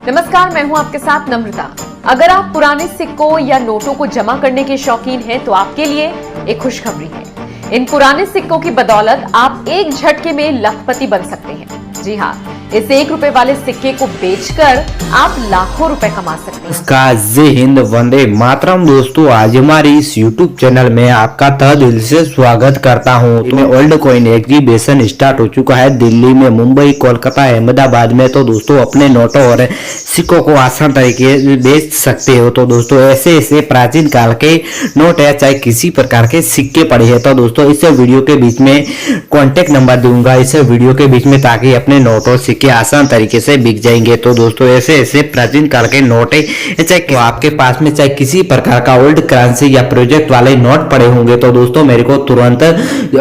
नमस्कार, मैं हूं आपके साथ नम्रता। अगर आप पुराने सिक्कों या नोटों को जमा करने के शौकीन हैं तो आपके लिए एक खुशखबरी है। इन पुराने सिक्कों की बदौलत आप एक झटके में लखपति बन सकते हैं। जी हाँ, इस 1 रुपए वाले सिक्के को बेचकर आप लाखों रुपए कमा सकते हैं। नमस्कार, जय हिंद, वंदे मातरम। दोस्तों, आज हमारी इस YouTube चैनल में आपका तहे दिल से स्वागत करता हूं। इसमें ओल्ड कॉइन एग्जीबिशन स्टार्ट हो चुका है दिल्ली में, मुंबई, कोलकाता, अहमदाबाद में। तो दोस्तों, अपने नोटों और सिक्कों को आसान तरीके से बेच सकते हो। तो दोस्तों, ऐसे ऐसे प्राचीन काल के नोट है, चाहे किसी प्रकार के सिक्के पड़े हैं। तो दोस्तों, इस वीडियो के बीच में कॉन्टेक्ट नंबर दूंगा इस वीडियो के बीच में, ताकि अपने नोट और सिक्के आसान तरीके से बिक जाएंगे। तो दोस्तों, ऐसे ऐसे प्राचीन काल के नोट है, चाहे तो आपके पास में चाहे किसी प्रकार का ओल्ड करेंसी या प्रोजेक्ट वाले नोट पड़े होंगे, तो दोस्तों मेरे को तुरंत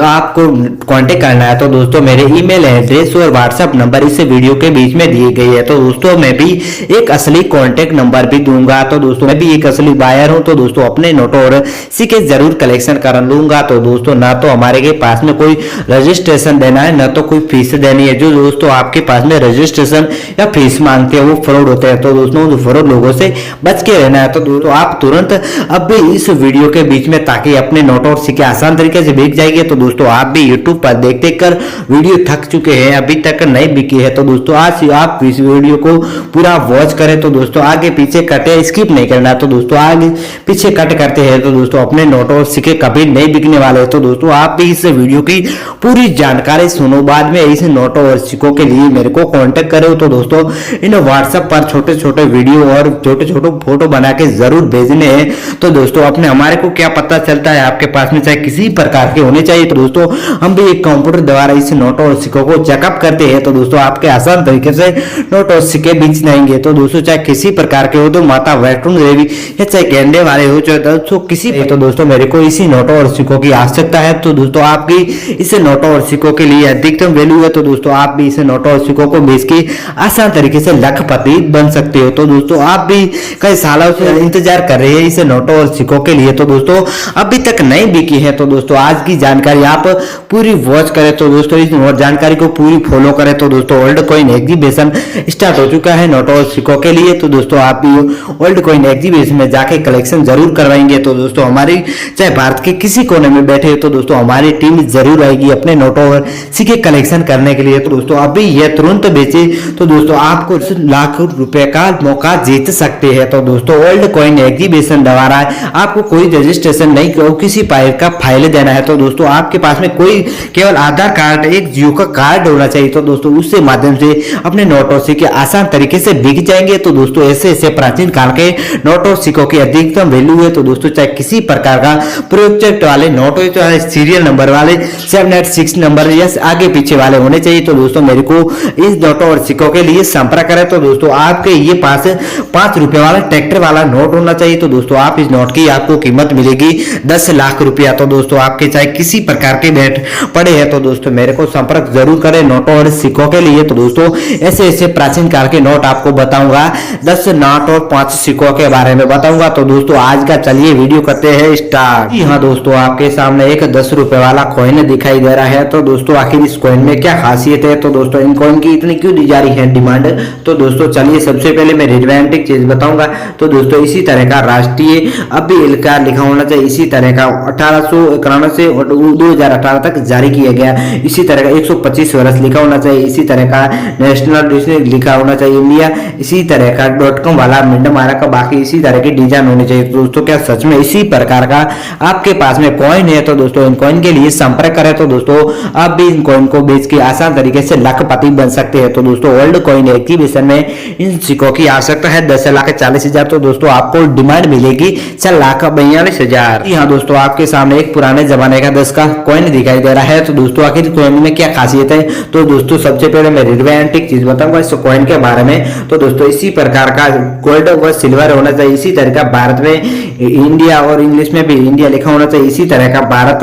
आपको कांटेक्ट करना है। तो दोस्तों, मेरे ईमेल एड्रेस और व्हाट्सएप नंबर इस वीडियो के बीच में दिए गए हैं। तो दोस्तों, मैं भी एक असली कांटेक्ट नंबर भी दूंगा। तो दोस्तों, मैं भी एक असली बायर हूं। तो दोस्तों, अपने नोट और सिक्के जरूर कलेक्शन कर लूंगा। तो दोस्तों, ना तो हमारे के पास में कोई रजिस्ट्रेशन देना है, ना तो कोई फीस देनी है। जो दोस्तों आपके पास में रजिस्ट्रेशन या फीस मांगते हैं वो फ्रॉड होते हैं। तो दोस्तों, फ्रॉड लोगों से बच के रहना है। तो दोस्तों, आप तुरंत अब भी इस वीडियो के बीच में, ताकि अपने नोट और सिक्के आसान तरीके से बिक जाएंगे। तो दोस्तों, आप भी यूट्यूब पर देख देख कर वीडियो थक चुके हैं, अभी तक नहीं बिकी है। तो दोस्तों, आज आप इस वीडियो को पूरा वॉच करें। तो दोस्तों, आगे पीछे कटे स्किप नहीं करना। तो दोस्तों, आगे पीछे कट करते हैं तो दोस्तों अपने नोट और सिक्के कभी नहीं बिकने वाले। तो दोस्तों, आप भी इस वीडियो की पूरी जानकारी सुनो, बाद में इस नोटों और सिक्कों के लिए मेरे को कांटेक्ट करो। तो दोस्तों, इन व्हाट्सएप पर छोटे छोटे वीडियो और छोटे छोटे फोटो बना के जरूर भेजने हैं। तो दोस्तों, अपने हमारे को क्या पता चलता है, आपके पास में चाहे किसी प्रकार के होने चाहिए। तो दोस्तों, हम भी एक कंप्यूटर द्वारा इस नोटों और सिक्कों को चेकअप करते हैं। तो दोस्तों, आपके आसान तरीके से नोट और सिक्के बिक जाएंगे। तो दोस्तों, चाहे किसी प्रकार के हो, तो माता वैष्णो देवी या चाहे गेंडे वाले हो, चाहे दोस्तों किसी, तो दोस्तों मेरे को इसी नोटों और सिक्कों की आवश्यकता है। तो दोस्तों, आपकी इस नोटों और सिक्कों के लिए अधिकतम वैल्यू है। तो दोस्तों, आप भी इस नोटों और सिक्कों को बेच के आसान तरीके से लखपति बन सकते हो। तो दोस्तों, आप भी कई सालों से इंतजार कर रहे हैं इस नोटों और सिक्कों के लिए। तो दोस्तों, अभी तक नहीं बिकी है। तो दोस्तों, आज की जानकारी आप पूरी वॉच करें। तो दोस्तों, इस जानकारी को पूरी फॉलो करें। तो दोस्तों, ओल्ड कॉइन एग्जीबिशन स्टार्ट हो चुका है नोटों और सिक्कों के लिए। तो दोस्तों, आप भी ओल्ड कॉइन एग्जीबिशन में जाके कलेक्शन जरूर करवाएंगे। तो दोस्तों, हमारी चाहे भारत के किसी कोने में बैठे हो, तो दोस्तों हमारी टीम जरूर आएगी अपने नोटों और सिक्के कलेक्शन करने के लिए। तो दोस्तों, अभी यह तुरंत बेचे तो दोस्तों आपको लाख रुपए का मौका जीत सकते हैं। तो दोस्तों, ओल्ड कॉइन एग्जीबिशन द्वारा आपको कोई रजिस्ट्रेशन नहीं, किसी का फाइल देना है। तो दोस्तों, आपके पास में कोई केवल आधार कार्ड, एक जियो का कार्ड होना चाहिए। तो दोस्तों, उससे माध्यम से अपने नोट और सिक्के आसान तरीके से बिक जाएंगे। तो दोस्तों, ऐसे ऐसे प्राचीन काल के नोट और सिक्कों की अधिकतम वैल्यू है। तो दोस्तों, चाहे किसी प्रकार का प्रोजेक्ट वाले नोट हो, चाहे सीरियल नंबर वाले 786 नंबर या आगे पीछे वाले होने चाहिए। तो दोस्तों, मेरे को इस नोटों और सिक्कों के लिए संपर्क करें। तो दोस्तों, आपके ये पास 5 रुपए वाला ट्रैक्टर वाला नोट होना चाहिए। तो दोस्तों, आप इस नोट की आपको कीमत मिलेगी 10 लाख रुपया। तो दोस्तों, आपके चाहे किसी प्रकार के नेट पड़े हैं, तो दोस्तों मेरे को संपर्क जरूर करें नोटों और सिक्कों के लिए। तो दोस्तों, ऐसे ऐसे प्राचीन काल के नोट आपको बताऊंगा, 10 नोट और 5 सिक्कों के बारे में बताऊंगा। तो दोस्तों, आज का चलिए वीडियो करते हैं स्टार्ट। जी हाँ दोस्तों, आपके सामने एक 10 रुपए वाला कॉइन दिखाई दे रहा है। तो दोस्तों, आखिर इस कॉइन में क्या खासियत है? तो दोस्तों, इन कॉइन की इतनी क्यों दी जा रही है डिमांड? तो दोस्तों, चलिए सबसे पहले मैं रोमांटिक चीज बताऊंगा। तो दोस्तों, इसी तरह का राष्ट्रीय अभिलेख लिखा होना चाहिए। इसी तरह का 1891 से 2018 तक जारी किया गया। इसी तरह का 125 वर्ष लिखा होना चाहिए। इसी तरह का नेशनल लिखा होना चाहिए इंडिया। इसी तरह का .com वाला मिंडमारा का, बाकी इसी तरह की डिजाइन होनी चाहिए। तो दोस्तों, क्या सच में इसी प्रकार का आपके पास में कॉइन है? तो दोस्तों, इन कॉइन के लिए संपर्क करें। तो दोस्तों, आप भी इन कॉइन को बेच के आसान तरीके से लखपति बन सकते हैं। तो दोस्तों, ओल्ड कॉइन एग्जीबिशन में इन सिक्कों की आवश्यकता है 10,40,000। तो दोस्तों, आपको डिमांड मिलेगी 4,42,000। हाँ दोस्तों, आपके सामने एक पुराने जमाने का 10 का कॉइन दिखाई दे रहा है। तो दोस्तों, आखिर कॉइन में क्या खासियत है? तो दोस्तों, सबसे पहले मैं रोमांटिक चीज बताऊंगा इस कॉइन के बारे में। तो दोस्तों, इसी प्रकार का गोल्ड व सिल्वर होना चाहिए। इसी तरह का भारत में इंडिया और इंग्लिश में भी इंडिया लिखा होना चाहिए। इसी तरह का भारत,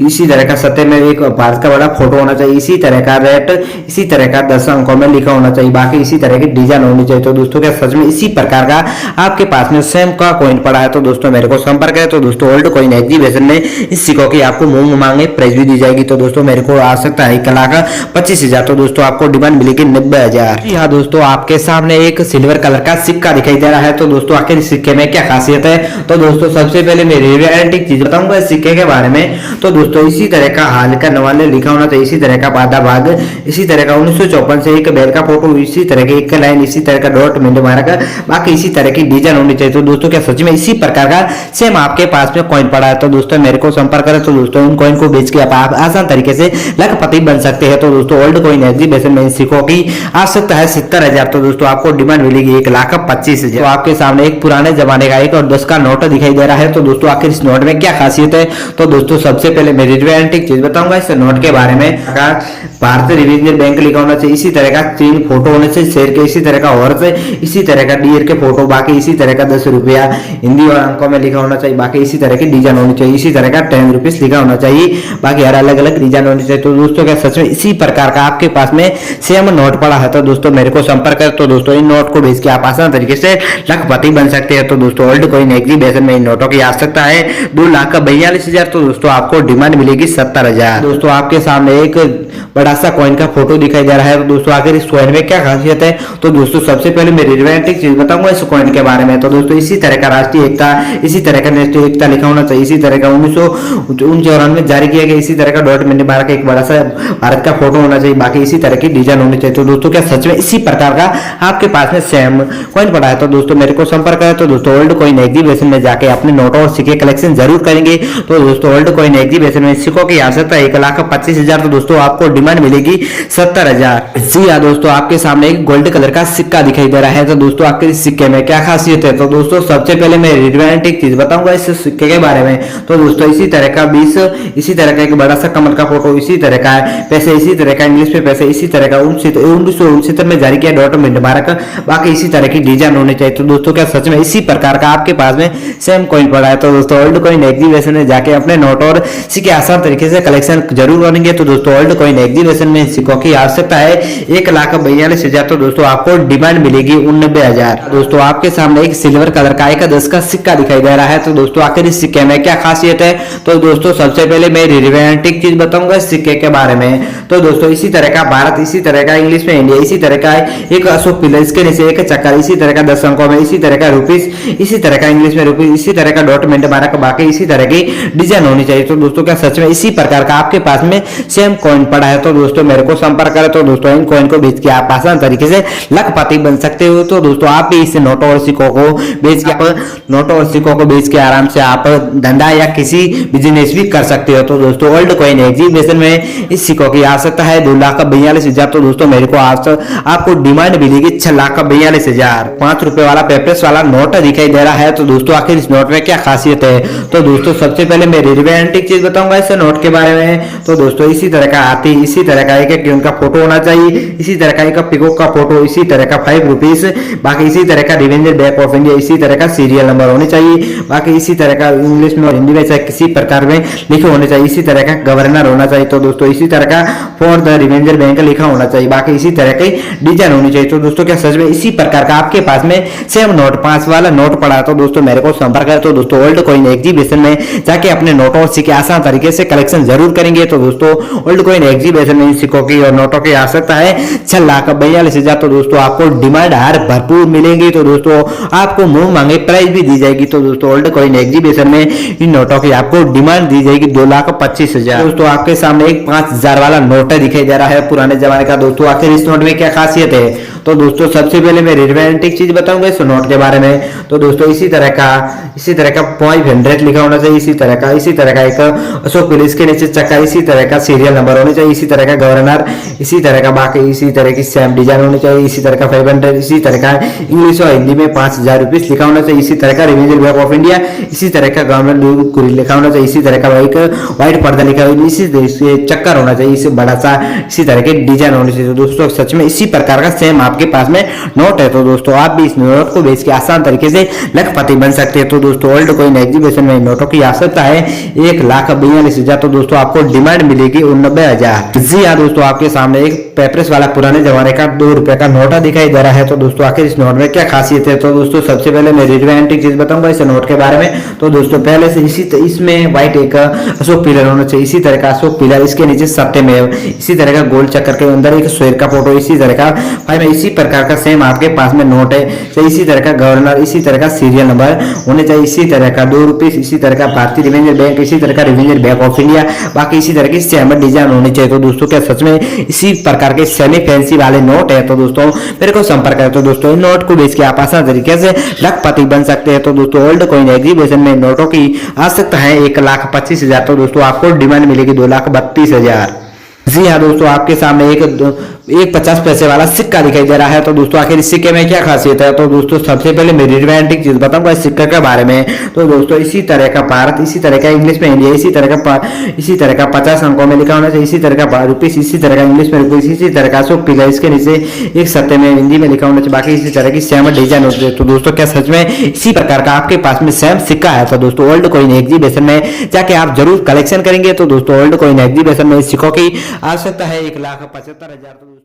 इसी तरह का सतह में एक भारत का बड़ा फोटो होना चाहिए। इसी तरह का रेट इसी तरह का 10 अंकों में लिखा होना चाहिए, बाकी इसी तरह की डिजाइन होनी चाहिए। तो दोस्तों क्या सच में इसी प्रकार का आपके पास में सेम का कॉइन पड़ा है तो दोस्तों मेरे को संपर्क करें। तो दोस्तों ओल्ड कॉइन एग्जीबिशन में इस सिक्कों की आपको मुंह मांगे प्राइस भी दी जाएगी। तो दोस्तों मेरे को आ सकता है 1,25,000, तो दोस्तों आपको डिमांड मिलेगी 90,000। जी हाँ दोस्तों, आपके सामने एक सिल्वर कलर का सिक्का दिखाई दे रहा है। तो दोस्तों आखिर इस सिक्के में क्या खासियत है, तो दोस्तों सबसे पहले मैं रियलिस्टिक चीज बताऊंगा इस सिक्के के बारे में। तो दोस्तों इसी तरह का हाल का नवाले लिखा होना चाहिए, इसी तरह का बादा भाग, इसी तरह का 1954 से एक बैल का फोटो, इसी तरह की एक लाइन, इसी तरह का डॉट मिनट मारा, बाकी इसी तरह की डिजाइन होनी चाहिए। तो दोस्तों क्या सच में इसी प्रकार का सेम आपके पास में कॉइन पड़ा है तो दोस्तों मेरे को संपर्क करें। तो दोस्तों इन कॉइन को बेच के आप आसान तरीके से लखपति बन सकते हैं। तो दोस्तों ओल्ड कॉइन एग्जीबिशन में इन सिक्कों की आवश्यकता है 70,000, तो दोस्तों आपको डिमांड मिलेगी 1,25,000। तो आपके सामने एक पुराने जमाने का 1 और 10 का नोट दिखाई दे रहा है। तो दोस्तों आखिर इस नोट में क्या खासियत है, तो दोस्तों सबसे पहले मैं रियलिस्टिक चीज बताऊंगा इस नोट के बारे में। भारतीय रिजर्व बैंक लिखा होना चाहिए, इसी तरह का 3 फोटो होने चाहिए शेर के, इसी तरह का हॉर्स, इसी तरह का डियर के फोटो, बाकी इसी तरह का 10 रुपया हिंदी और अंकों में लिखा होना चाहिए, बाकी इसी तरह की डिजाइन होनी चाहिए, इसी तरह का 10 रुपीज लिखा होना चाहिए, बाकी हर अलग अलग डिजाइन होनी चाहिए। तो दोस्तों क्या सच में इसी प्रकार का आपके पास में सेम नोट पड़ा है तो दोस्तों मेरे को संपर्क करें। तो दोस्तों इन नोट को बेच के आप आसान तरीके से लखपति बन सकते हैं। तो दोस्तों ओल्ड कॉइन एग्जीबिशन में इन नोटों की आवश्यकता है 2,42,000, तो दोस्तों आपको डिमांड मिलेगी 70,000। दोस्तों आपके सामने एक बड़ा सा कॉइन का फोटो दिखाई दे रहा है। तो दोस्तों आखिर इस कॉइन में क्या खासियत है, तो दोस्तों सबसे पहले मैं रियलिस्टिक चीज बताऊंगा इस कॉइन के बारे में। तो दोस्तों इसी तरह का राष्ट्रीय एकता, इसी तरह का नेशनल एकता लिखा होना चाहिए, इसी तरह का 1954 में जारी किया गया, इसी तरह का डॉट मिनट मारा का एक बड़ा सा भारत का फोटो होना चाहिए, बाकी इसी तरह की डिजाइन होनी चाहिए। तो दोस्तों क्या सच में इसी प्रकार का आपके पास में सेम कॉइन पड़ा है तो दोस्तों मेरे को संपर्क करें। तो दोस्तों ओल्ड कॉइन एग्जीबिशन में जाके अपने नोटों और सिक्के कलेक्शन जरूर करेंगे। तो दोस्तों ओल्ड कॉइन एग्जीबिशन में सिक्कों की आवश्यकता 1,25,000, तो दोस्तों आपको डिमांड मिलेगी 70,000। जी हाँ दोस्तों, आपके सामने एक गोल्ड कलर का सिक्का दिखाई दे रहा है। तो दोस्तों आखिर इस सिक्के में क्या खासियत है, तो दोस्तों सबसे पहले मैं रियलिस्टिक चीज बताऊंगा इस सिक्के के बारे में। तो दोस्तों इसी तरह का 20, इसी तरह का एक बड़ा सा कमल का फोटो, इसी तरह का पैसे, इसी तरह का इंग्लिश में पैसे, इसी तरह का 1969 में जारी किया डॉट मिनट मारा का, बाकी इसी तरह की डिजाइन होनी चाहिए। तो दोस्तों क्या सच में इसी प्रकार का आपके पास में सेम कॉइन पड़ा है तो दोस्तों ओल्ड कॉइन एग्जीबिशन में जाके अपने नोट और सिक्के आसान तरीके से कलेक्शन जरूर करेंगे। तो दोस्तों ओल्ड कॉइन एग्जीबिशन में सिक्कों की आवश्यकता है 1,42,000, तो दोस्तों आपको डिमांड मिलेगी 90,000। दोस्तों आपके सामने एक सिल्वर कलर का 1 10 का सिक्का दिखाई दे रहा है। तो दोस्तों आखिर इस सिक्के में क्या खासियत है, तो दोस्तों सबसे पहले मैं रियलिस्टिक चीज बताऊंगा इस सिक्के के बारे में। तो दोस्तों इसी तरह का भारत, इसी तरह का इंग्लिश में इंडिया, इसी तरह का एक अशोक पिलर, इसके नीचे एक चक्कर, इसी तरह का 10 अंकों में, इसी तरह का रुपीस, इसी तरह का इंग्लिश में रुपीस, इसी तरह का डॉट मिनट मारा का, बाकी इसी तरह की डिजाइन होनी चाहिए। तो दोस्तों क्या सच में इसी प्रकार का आपके पास में सेम कॉइन पड़ा है तो दोस्तों मेरे को संपर्क करें। तो दोस्तों इन कॉइन को बेच के आप आसान तरीके से लखपति बन सकते हो। तो दोस्तों आप भी इस नोटों और सिक्कों को बेच के आराम से आप धंधा या किसी बिजनेस भी कर सकते हो। तो दोस्तों ओल्ड कॉइन एग्जीबिशन में इस सिक्कों की आवश्यकता है 2,42,000, तो दोस्तों मेरे को आपको डिमांड मिलेगी 6,42,000। 5 रुपए वाला पेपर्स वाला नोट दिखाई दे रहा है। तो दोस्तों आखिर इस नोट में क्या खासियत है, तो दोस्तों सबसे पहले मैं रियलिस्टिक चीज बताऊंगा इस नोट के बारे में। तो दोस्तों इसी तरह का हाथी, इसी तरह का एक उनका फोटो होना चाहिए, इसी तरह का एक पिकॉक का फोटो, इसी तरह का 5 रुपीस, बाकी इसी तरह का रिवेंजर बैंक ऑफ इंडिया, इसी तरह का सीरियल नंबर होने चाहिए, बाकी इसी तरह का इंग्लिश में और हिंदी में चाहे किसी प्रकार में लिखे होने चाहिए, इसी तरह का गवर्नर होना चाहिए। तो दोस्तों इसी तरह का फॉर द रिवेंजर बैंक लिखा होना चाहिए, बाकी इसी तरह की डिजाइन होनी चाहिए। तो दोस्तों क्या सच में इसी प्रकार का आपके पास में सेम नोट 5 वाला नोट पड़ा तो दोस्तों मेरे को संपर्क करें। तो दोस्तों ओल्ड कॉइन एग्जीबिशन में जाके अपने नोटों और सिक्के आसान तरीके से कलेक्शन जरूर करेंगे। तो दोस्तों ओल्ड कॉइन एग्जीबिशन में सिक्कों की और नोटों की आवश्यकता है 6,42,000, तो दोस्तों आपको डिमांड हार भरपूर मिलेंगी। तो दोस्तों आपको मुंह मांगे प्राइस भी दी जाएगी। तो दोस्तों ओल्ड कॉइन एग्जीबिशन में इन नोटों की आपको डिमांड दी जाएगी 2,25,000। दोस्तों आपके सामने एक 5,000 वाला नोट दिखाई दे रहा है पुराने जमाने का। दोस्तों आखिर इस नोट में क्या खासियत है, तो दोस्तों सबसे पहले मैं रियलिस्टिक चीज बताऊंगा इस नोट के बारे में। तो दोस्तों इसी तरह का 500 लिखा होना चाहिए, इसी तरह का एक अशोक पिलर, इसके नीचे चक्का, इसी तरह का सीरियल नंबर होने चाहिए, इसी तरह का गवर्नर, इसी तरह का बाकी इसी तरह की सेम डिजाइन होनी चाहिए, इसी तरह का 500, इसी तरह का इंग्लिश और हिंदी में 5,000 रुपीस लिखा होना चाहिए, इसी तरह का रिवेंजर बैंक ऑफ इंडिया, इसी तरह का गवर्नमेंट कुरी लिखा होना चाहिए, इसी तरह का एक व्हाइट पर्दा लिखा हुआ, इसी चक्कर होना चाहिए, इसे बड़ा सा इसी तरह के डिजाइन होनी चाहिए। तो दोस्तों सच में इसी प्रकार का सेम आपके पास में नोट है। तो दोस्तों आप भी इस नोट को बेच के आसान तरीके से लखपति बन सकते हैं। तो दोस्तों ओल्ड कॉइन एग्जीबिशन में नोटों की आवश्यकता है 1,42,000, तो दोस्तों आपको डिमांड मिलेगी 90,000। जी हाँ दोस्तों, आपके सामने एक पेपरस वाला पुराने जमाने का 2 रुपए का नोट दिखाई दे रहा है। तो दोस्तों आखिर इस नोट में क्या खासियत है, तो दोस्तों सबसे पहले मैं रिलेवेंट चीज बताऊंगा इस नोट के बारे में। तो दोस्तों पहले से इसमें व्हाइट एक अशोक पिलर होना चाहिए, इसी तरह का अशोक पिलर, इसके नीचे सत्यमेव, इसी तरह का गोल चक्कर के अंदर एक शेर का फोटो, इसी तरह का भाई में इसी प्रकार का सेम आपके पास में नोट है, तो इसी तरह का गवर्नर, इसी तरह का सीरियल नंबर होने चाहिए, इसी तरह का 2 रुपये, इसी तरह का भारतीय रिवेंजर बैंक, इसी तरह का रिवेंजर बैंक ऑफ इंडिया, बाकी इसी तरह की सेम डिजाइन होनी चाहिए। तो दोस्तों क्या सच में इसी प्रकार के सेमी फैंसी वाले नोट है? तो दोस्तों मेरे को संपर्क करें। तो दोस्तों इन नोट को बेच के आप आसान तरीके से लखपति बन सकते हैं। तो दोस्तों ओल्ड कॉइन एग्जीबिशन में नोटों की आवश्यकता है 1,25,000, तो दोस्तों आपको डिमांड मिलेगी 2,32,000। जी हाँ दोस्तों, आपके सामने एक 50 पैसे वाला सिक्का दिखाई दे रहा है। तो दोस्तों आखिर इस सिक्के में क्या खासियत है? तो दोस्तों सबसे पहले मैं रिलेवेंट चीज बताऊंगा इस सिक्के के बारे में। तो दोस्तों इसी तरह का भारत, इसी तरह का इंग्लिश में इंडिया, इसी तरह का 50 अंकों में लिखा होना चाहिए, इसी तरह का रुपीस, इसी तरह का इंग्लिश में रुपीस, इसी तरह का अशोक पिलर, इसके नीचे एक सत्य में हिंदी में लिखा होना चाहिए, बाकी इसी तरह की सेम डिजाइन होती है। तो दोस्तों क्या सच में इसी प्रकार का आपके पास में सेम सिक्का है? तो दोस्तों ओल्ड कॉइन एग्जीबिशन में जाके आप जरूर कलेक्शन करेंगे। तो दोस्तों ओल्ड कॉइन एग्जीबिशन में इस सिक्कों की आवश्यकता है 1,75,000।